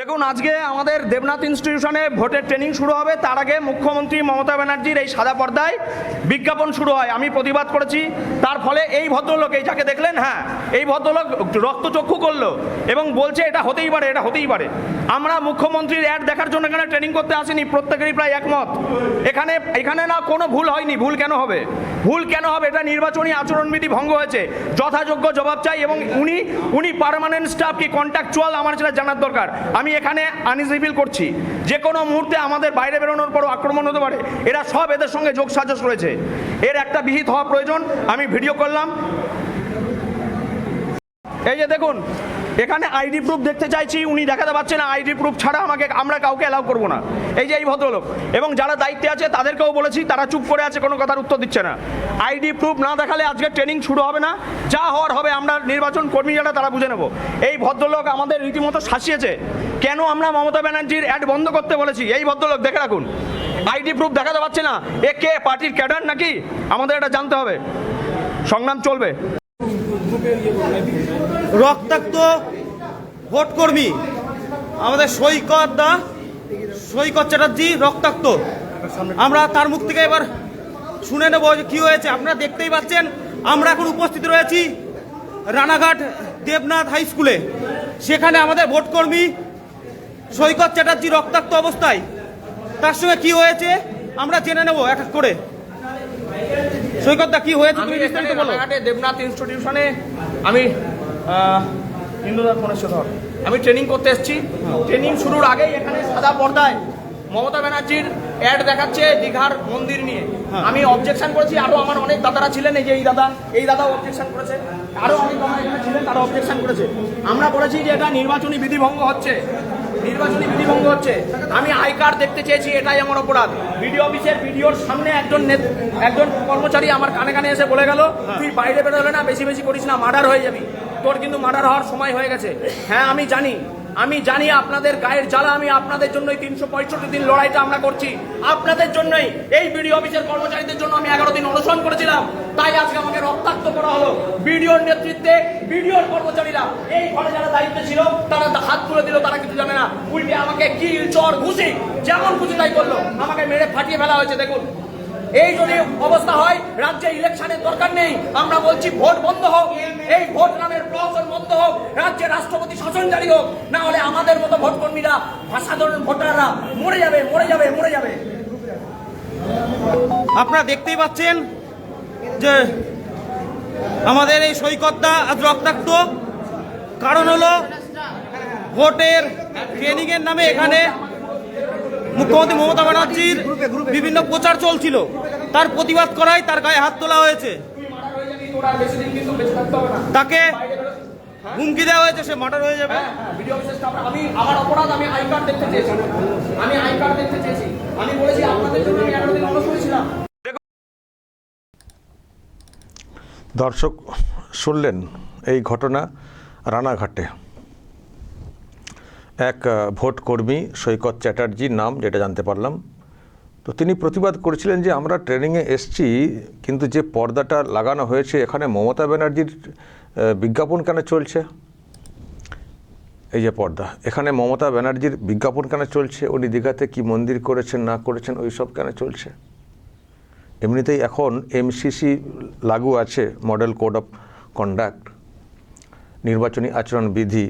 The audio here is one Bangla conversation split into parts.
দেখুন, আজকে আমাদের দেবনাথ ইনস্টিটিউশনে ভোটের ট্রেনিং শুরু হবে। তার আগে মুখ্যমন্ত্রী মমতা ব্যানার্জির এই সাদা পর্দায় বিজ্ঞাপন শুরু হয়। আমি প্রতিবাদ করেছি। তার ফলে এই ভদ্রলোক, এই যাকে দেখলেন, হ্যাঁ, এই ভদ্রলোক রক্তচক্ষু করলো এবং বলছে এটা হতেই পারে, এটা হতেই পারে। আমরা মুখ্যমন্ত্রীর অ্যাড দেখার জন্য এখানে ট্রেনিং করতে আসিনি, প্রত্যেকেরই প্রায় একমত। এখানে না কোনো ভুল হয়নি। ভুল কেন হবে? ভুল কেন হবে? এটা নির্বাচনী আচরণবিধি ভঙ্গ হয়েছে, যথাযোগ্য জবাব চাই। এবং উনি পার্মানেন্ট স্টাফ কি কন্ট্রাকচুয়াল, আমার সেটা জানার দরকার। আমি এখানে আনইজি ফিল করছি। যে কোনো মুহূর্তে আমাদের বাইরে বেরোনোর পরও আক্রমণ হতে পারে। এরা সব এদের সঙ্গে যোগসাজশ রয়েছে। এর একটা বিহিত হওয়া প্রয়োজন। আমি ভিডিও করলাম। এই যে দেখুন, এখানে আইডি প্রুফ দেখতে চাইছি, উনি দেখাতে পারছে না। আইডি প্রুফ ছাড়া আমরা কাউকে অ্যালাউ করবো না। এই যে এই ভদ্রলোক এবং যারা দায়িত্বে আছে তাদেরকেও বলেছি, তারা চুপ করে আছে, কোনো কথার উত্তর দিচ্ছে না। আইডি প্রুফ না দেখালে আজকে ট্রেনিং শুরু হবে না। যা হওয়ার হবে, আমরা নির্বাচন কর্মী যারা তারা বুঝে নেব। এই ভদ্রলোক আমাদের রীতিমতো শাসিয়েছে। কেন আমরা মমতা ব্যানার্জির অ্যাড বন্ধ করতে বলেছি? এই ভদ্রলোক দেখে রাখুন, আইডি প্রুফ দেখাতে পারছে না। এ কে? পার্টির ক্যাডার নাকি? আমাদের এটা জানতে হবে। সংগ্রাম চলবে। রক্তাক্ত ভোটকর্মী আমাদের সৈকত চ্যাটার্জি রক্তাক্ত। আমরা তার মুখ থেকে এবার শুনে নেব যে কি হয়েছে। আপনারা দেখতেই পাচ্ছেন, আমরা এখন উপস্থিত রয়েছি রানাঘাট দেবনাথ হাই স্কুলে। সেখানে আমাদের ভোটকর্মী সৈকত চ্যাটার্জি রক্তাক্ত অবস্থায়। তার সঙ্গে কি হয়েছে আমরা জেনে নেব এক এক করে। সৈকতদা, কি হয়েছে তুমি বিস্তারিত বলো। রানাঘাটে দেবনাথ ইনস্টিটিউশনে আমি আমি ট্রেনিং করতে এসেছি। ট্রেনিং শুরুর আগেই এখানে সাদা পর্দায় মমতা ব্যানার্জির অ্যাড দেখাচ্ছে দীঘার মন্দির নিয়ে। আমি অবজেকশন করেছি। আরো আমার অনেক দাদারা ছিলেন, এই যে এই দাদাও অবজেকশন করেছে, আরো অনেক দাদা এখানে ছিলেন, তারা অবজেকশন করেছে। আমরা বলেছি যে এটা নির্বাচনী বিধিভঙ্গ হচ্ছে, নির্বাচনী বিধিভঙ্গ হচ্ছে। আমি আই কার্ড দেখতে চেয়েছি, এটাই আমার অপরাধ। বিডিও অফিসের বিডিওর সামনে একজন কর্মচারী আমার কানে কানে এসে বলে গেল, তুই বাইরে বেরোলে না, বেশি বেশি করিস না, মার্ডার হয়ে যাবি, তোর কিন্তু মার্ডার হওয়ার সময় হয়ে গেছে। হ্যাঁ, আমি জানি আপনাদের গায়ের জ্বালা। আমি আপনাদের জন্যই 365 দিন লড়াইটা আমরা করছি, আপনাদের জন্যই। এই বিডিও অফিসের কর্মচারীদের জন্য আমি 11 দিন অনশন করেছিলাম। তাই আজকে আমাকে রক্তাক্ত করা হলো। বিডিওর নেতৃত্বে বিডিওর কর্মচারীরা, এই ঘরে যারা দায়িত্বে ছিল, তারা হাত তুলে দিল, তারা কিছু জানে না। উল্টে আমাকে কিল, চর, ঘুষি, যেমন খুশি তাই করলো। আমাকে মেরে ফাটিয়ে ফেলা হয়েছে। দেখুন, এই যদি অবস্থা হয়, রাজ্যে ইলেকশনের দরকার নেই। আমরা বলছি ভোট বন্ধ হোক, এই ভোট নামের প্রহসন বন্ধ হোক, রাজ্যে রাষ্ট্রপতি শাসন জারি হোক। না হলে আমাদের মতো ভোটকর্মীরা, সাধারণ ভোটাররা মরে যাবে। আপনারা দেখতেই পাচ্ছেন যে আমাদের এই সৈকতদা আজ রক্তাক্ত। কারণ হলো ভোটের ট্রেনিং এর নামে এখানে মুখ্যমন্ত্রী মমতা ব্যানার্জির বিভিন্ন প্রচার চলছিল, তার প্রতিবাদ করায় তার গায়ে হাত তোলা হয়েছে। তাকে হুমকি দেওয়া হয়েছে, সে মার্ডার হয়ে যাবে। আমার অপরাধ, আমি আই কার্ড দেখতে চেয়েছি। আমি বলেছি আপনাদের জন্য আমি 11 দিন অনশনে ছিলাম। দর্শক শুনলেন এই ঘটনা রানাঘাটে। এক ভোটকর্মী সৈকত চ্যাটার্জির নাম, যেটা জানতে পারলাম, তো তিনি প্রতিবাদ করেছিলেন যে আমরা ট্রেনিংয়ে এসছি, কিন্তু যে পর্দাটা লাগানো হয়েছে এখানে মমতা ব্যানার্জির বিজ্ঞাপন কেন চলছে? এই যে পর্দা, এখানে মমতা ব্যানার্জির বিজ্ঞাপন কেন চলছে? উনি দীঘাতে কি মন্দির করেছেন না করেছেন ওই সব কেন চলছে? এমনিতেই এখন এমসিসি লাগু আছে, মডেল কোড অফ কন্ডাক্ট, নির্বাচনী আচরণ বিধি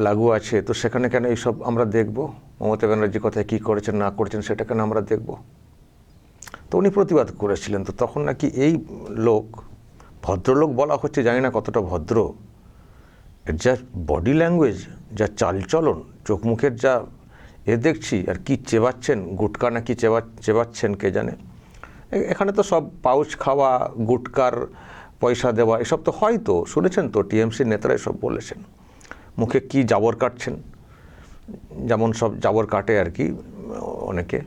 লাগু আছে। তো সেখানে কেন এইসব আমরা দেখব? মমতা ব্যানার্জি কথায় কী করেছেন না করেছেন সেটা কেন আমরা দেখব? তো উনি প্রতিবাদ করেছিলেন। তো তখন নাকি এই লোক, ভদ্রলোক বলা হচ্ছে, জানি না কতটা ভদ্র, এর যা বডি ল্যাঙ্গুয়েজ, যা চালচলন, চোখ মুখের যা দেখছি, আর কি চেবাচ্ছেন, গুটকা নাকি চেবাচ্ছেন কে জানে। এখানে তো সব পাউচ খাওয়া, গুটকার পয়সা দেওয়া, এসব তো হয়তো শুনেছেন, তো টিএমসির নেতারা এসব বলেছেন। মুখে কি জাবর কাটছেন, যেমন সব জাবর কাটে আর কি অনেকে,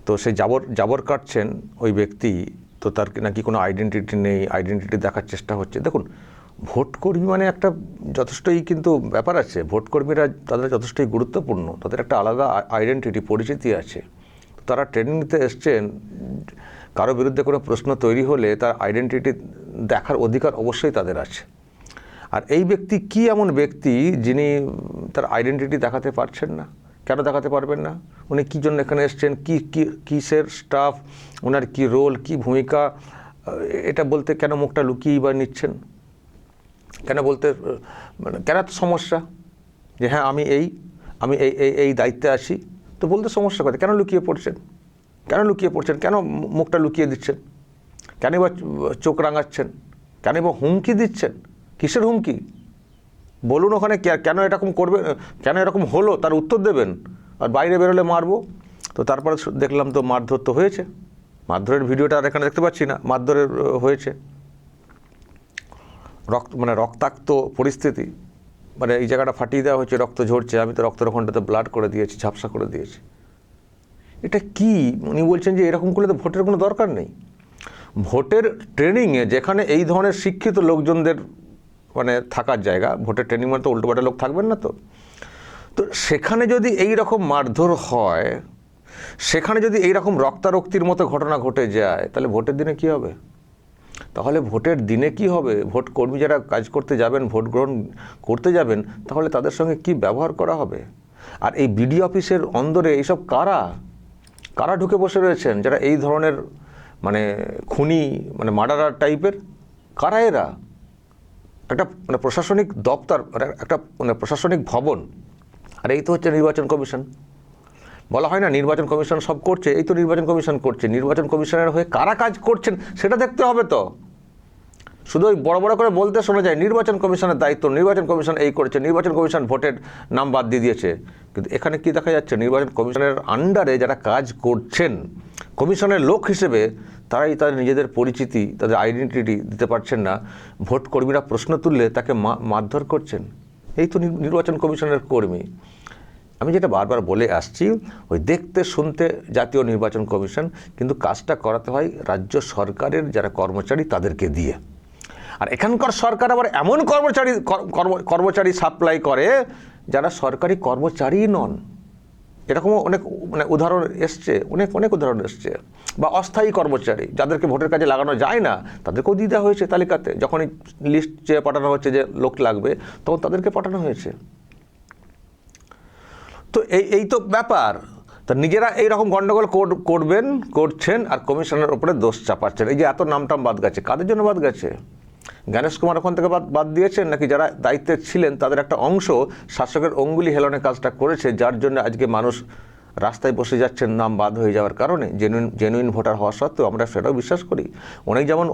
তো সেই জাবর কাটছেন ওই ব্যক্তি, তো তার নাকি কোনো আইডেন্টিটি নেই, আইডেন্টিটি দেখার চেষ্টা হচ্ছে। দেখুন, ভোটকর্মী মানে একটা যথেষ্টই কিন্তু ব্যাপার আছে। ভোটকর্মীরা তাদের যথেষ্টই গুরুত্বপূর্ণ, তাদের একটা আলাদা আইডেন্টিটি, পরিচিতি আছে। তারা ট্রেনিং নিতে এসছেন, কারো বিরুদ্ধে কোনো প্রশ্ন তৈরি হলে তার আইডেন্টিটি দেখার অধিকার অবশ্যই তাদের আছে। আর এই ব্যক্তি কি এমন ব্যক্তি যিনি তার আইডেন্টিটি দেখাতে পারছেন না? কেন দেখাতে পারবেন না? উনি কী জন্য এখানে এসছেন, কিসের স্টাফ, ওনার কী রোল, কী ভূমিকা, এটা বলতে কেন মুখটা লুকিয়েই বা নিচ্ছেন? কেন বলতে মানে কেন এত সমস্যা যে হ্যাঁ আমি এই দায়িত্বে আছি? তো বলতে সমস্যা কথা, কেন লুকিয়ে পড়ছেন? কেন মুখটা লুকিয়ে দিচ্ছেন? কেন বা চোখ রাঙাচ্ছেন? কেন বা হুমকি দিচ্ছেন? কিসের হুমকি বলুন? ওখানে কেন এরকম করবে, কেন এরকম হলো তার উত্তর দেবেন। আর বাইরে বেরোলে মারবো। তো তারপরে দেখলাম তো মারধর তো হয়েছে। মারধরের ভিডিওটা আর এখানে দেখতে পাচ্ছি না, মারধরের হয়েছে। রক্তাক্ত পরিস্থিতি, মানে এই জায়গাটা ফাটিয়ে দেওয়া হয়েছে, রক্ত ঝরছে, আমি তো রক্তের ওখানটাতে ব্লাড করে দিয়েছি, ঝাপসা করে দিয়েছি। এটা কি? উনি বলছেন যে এরকম করলে তো ভোটের কোনো দরকার নেই। ভোটের ট্রেনিংয়ে যেখানে এই ধরনের শিক্ষিত লোকজনদের মানে থাকার জায়গা, ভোটের ট্রেনিং মানে তো উল্টোপাল্টা লোক থাকবেন না। তো সেখানে যদি এই রকম মারধর হয়, সেখানে যদি এই রকম রক্তারক্তির মতো ঘটনা ঘটে যায়, তাহলে ভোটের দিনে কি হবে? ভোট কর্মী যারা কাজ করতে যাবেন, ভোট গ্রহণ করতে যাবেন, তাহলে তাদের সঙ্গে কি ব্যবহার করা হবে? আর এই বিডি অফিসের অন্দরে এইসব কারা ঢুকে বসে রয়েছেন, যারা এই ধরনের মানে খুনি, মানে মার্ডারার টাইপের? কারা এরা? একটা মানে প্রশাসনিক দপ্তর, একটা মানে প্রশাসনিক ভবন। আর এই তো হচ্ছে নির্বাচন কমিশন। বলা হয় না নির্বাচন কমিশন সব করছে, এই তো নির্বাচন কমিশন করছে। নির্বাচন কমিশনের হয়ে কারা কাজ করছেন সেটা দেখতে হবে তো। শুধু ওই বড় বড় করে বলতে শোনা যায় নির্বাচন কমিশনের দায়িত্ব, নির্বাচন কমিশন এই করেছে, নির্বাচন কমিশন ভোটের নাম বাদ দিয়ে দিয়েছে। কিন্তু এখানে কি দেখা যাচ্ছে? নির্বাচন কমিশনের আন্ডারে যারা কাজ করছেন কমিশনের লোক হিসেবে, তারাই তাদের নিজেদের পরিচিতি, তাদের আইডেন্টিটি দিতে পারছেন না। ভোট কর্মীরা প্রশ্ন তুললে তাকে মারধর করছেন। এই তো নির্বাচন কমিশনের কর্মী। আমি যেটা বারবার বলে আসছি, ওই দেখতে শুনতে জাতীয় নির্বাচন কমিশন, কিন্তু কাজটা করাতে হয় রাজ্য সরকারের যারা কর্মচারী তাদেরকে দিয়ে। আর এখানকার সরকার আবার এমন কর্মচারী সাপ্লাই করে যারা সরকারি কর্মচারী নন। এরকমও অনেক মানে উদাহরণ এসছে, অনেক উদাহরণ এসছে। বা অস্থায়ী কর্মচারী যাদেরকে ভোটের কাজে লাগানো যায় না, তাদেরকেও দিয়ে দেওয়া হয়েছে তালিকাতে। যখনই লিস্ট চেয়ে পাঠানো হচ্ছে যে লোক লাগবে, তখন তাদেরকে পাঠানো হয়েছে। তো এই তো ব্যাপার। তা নিজেরা এইরকম গণ্ডগোল করছেন আর কমিশনের ওপরে দোষ চাপাচ্ছেন। এই যে এত নামটাম বাদ গেছে, কাদের জন্য বাদ গেছে? জ্ঞানেশ কুমার ওখান থেকে বাদ দিয়েছেন, নাকি যারা দায়িত্বে ছিলেন তাদের একটা অংশ শাসকের অঙ্গুলি হেলনের কাজটা করেছে, যার জন্য আজকে মানুষ রাস্তায় বসে যাচ্ছেন নাম বাদ হয়ে যাওয়ার কারণে? জেনুইন ভোটার হওয়া সত্ত্বেও আমরা সেটাও বিশ্বাস করি। অনেক যেমন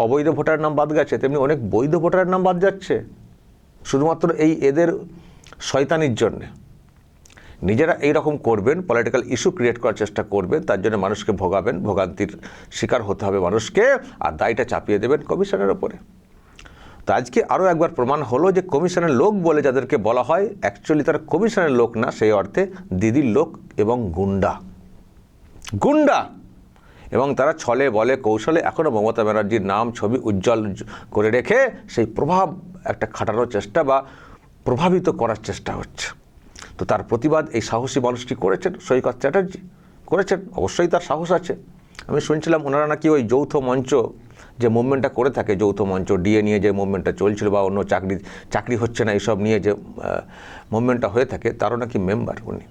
অবৈধ ভোটারের নাম বাদ গেছে, তেমনি অনেক বৈধ ভোটারের নাম বাদ যাচ্ছে শুধুমাত্র এদের শয়তানির জন্যে। নিজেরা এইরকম করবেন, পলিটিক্যাল ইস্যু ক্রিয়েট করার চেষ্টা করবেন, তার জন্য মানুষকে ভোগাবেন, ভোগান্তির শিকার হতে হবে মানুষকে, আর দায়টা চাপিয়ে দেবেন কমিশনের ওপরে। তো আজকে আরও একবার প্রমাণ হলো যে কমিশনের লোক বলে যাদেরকে বলা হয়, অ্যাকচুয়ালি তারা কমিশনের লোক না, সেই অর্থে দিদির লোক এবং গুন্ডা। এবং তারা ছলে বলে কৌশলে এখনও মমতা ব্যানার্জির নাম ছবি উজ্জ্বল করে রেখে সেই প্রভাব একটা খাটানোর চেষ্টা বা প্রভাবিত করার চেষ্টা হচ্ছে। তো তার প্রতিবাদ এই সাহসী মানুষটি করেছেন, সৈকত চ্যাটার্জি করেছেন। অবশ্যই তার সাহস আছে। আমি শুনছিলাম ওনারা নাকি ওই যৌথ মঞ্চ যে মুভমেন্টটা করে থাকে, যৌথ মঞ্চ ডিএ নিয়ে যে মুভমেন্টটা চলছিল, বা অন্য চাকরি হচ্ছে না এইসব নিয়ে যে মুভমেন্টটা হয়ে থাকে, তারও নাকি মেম্বার উনি।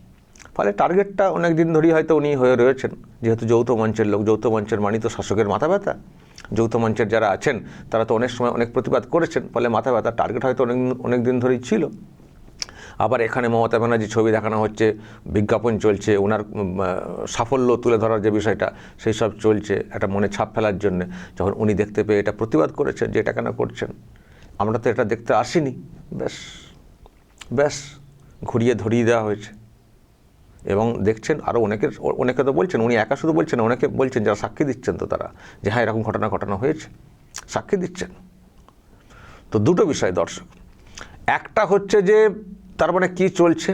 ফলে টার্গেটটা অনেক দিন ধরেই হয়তো উনি হয়ে রয়েছেন, যেহেতু যৌথ মঞ্চের লোক। যৌথ মঞ্চের মানি তো শাসকের মাথা ব্যথা। যৌথ মঞ্চের যারা আছেন তারা তো অনেক সময় অনেক প্রতিবাদ করেছেন, ফলে মাথা ব্যথা টার্গেট হয়তো অনেক দিন ধরেই ছিল। আবার এখানে মমতা ব্যানার্জি ছবি দেখানো হচ্ছে, বিজ্ঞাপন চলছে, ওনার সাফল্য তুলে ধরার যে বিষয়টা সেই সব চলছে একটা মনে ছাপ ফেলার জন্য। যখন উনি দেখতে পেয়ে এটা প্রতিবাদ করেছেন যে এটা কেন করছেন, আমরা তো এটা দেখতে আসিনি, ব্যাস ঘুরিয়ে ধরিয়ে দেওয়া হয়েছে। এবং দেখছেন আরও অনেকে তো বলছেন, উনি একা শুধু বলছেন, অনেকে বলছেন যারা সাক্ষী দিচ্ছেন তো তারা, যে হ্যাঁ এরকম ঘটনা হয়েছে, সাক্ষী দিচ্ছেন। তো দুটো বিষয় দর্শক, একটা হচ্ছে যে তার মানে কী চলছে,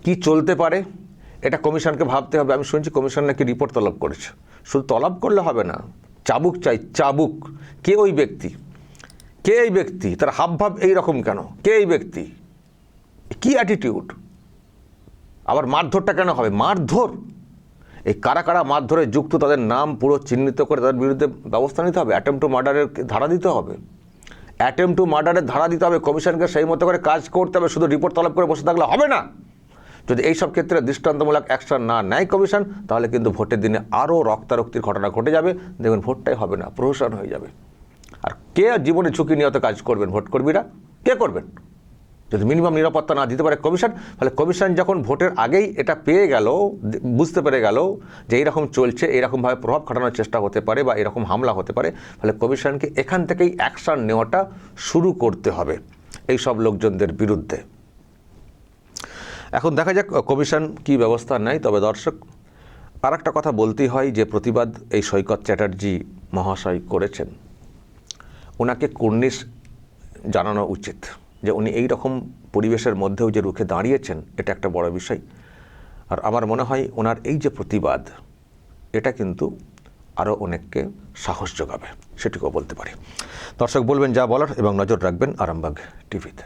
কি চলতে পারে, এটা কমিশনকে ভাবতে হবে। আমি শুনছি কমিশন নাকি রিপোর্ট তলব করেছে। শুধু তলব করলে হবে না, চাবুক চাই, চাবুক। কে ওই ব্যক্তি, এই ব্যক্তি, তার হাবভাব এইরকম কেন, কে এই ব্যক্তি, কি অ্যাটিটিউড? আবার মারধরটা কেন হবে? মারধর, এই কারা মারধরে যুক্ত তাদের নাম পুরো চিহ্নিত করে তাদের বিরুদ্ধে ব্যবস্থা নিতে হবে। অ্যাটেম্প টু মার্ডারের ধারা দিতে হবে, কমিশনকে সেই মতো করে কাজ করতে হবে। শুধু রিপোর্ট তলব করে বসে থাকলে হবে না। যদি এইসব ক্ষেত্রে দৃষ্টান্তমূলক অ্যাকশন না নেয় কমিশন, তাহলে কিন্তু ভোটের দিনে আরও রক্তারক্তির ঘটনা ঘটে যাবে, দেখবেন ভোটটাই হবে না, প্রহসন হয়ে যাবে। আর কে জীবনে ঝুঁকি নিয়ে অত কাজ করবেন? ভোটকর্মীরা কে করবেন? যদি মিনিমাম নিরাপত্তা না দিতে পারে কমিশন, তাহলে কমিশন যখন ভোটের আগেই এটা পেয়ে গেল, বুঝতে পেরে গেল যে এইরকম চলছে, এইরকমভাবে প্রভাব খাটানোর চেষ্টা হতে পারে বা এরকম হামলা হতে পারে, তাহলে কমিশনকে এখান থেকেই অ্যাকশন নেওয়াটা শুরু করতে হবে এই সব লোকজনদের বিরুদ্ধে। এখন দেখা যাক কমিশন কী ব্যবস্থা নেয়। তবে দর্শক, আর একটা কথা বলতেই হয়, যে প্রতিবাদ এই সৈকত চ্যাটার্জি মহাশয় করেছেন, ওনাকে কুর্নিশ জানানো উচিত যে উনি এই রকম পরিবেশের মধ্যেও যে রুখে দাঁড়িয়েছেন, এটা একটা বড় বিষয়। আর আমার মনে হয় ওনার এই যে প্রতিবাদ, এটা কিন্তু আরও অনেককে সাহস যোগাবে, সেটুকুও বলতে পারি। দর্শক বলবেন যা বলার এবং নজর রাখবেন আরামবাগ টিভিতে।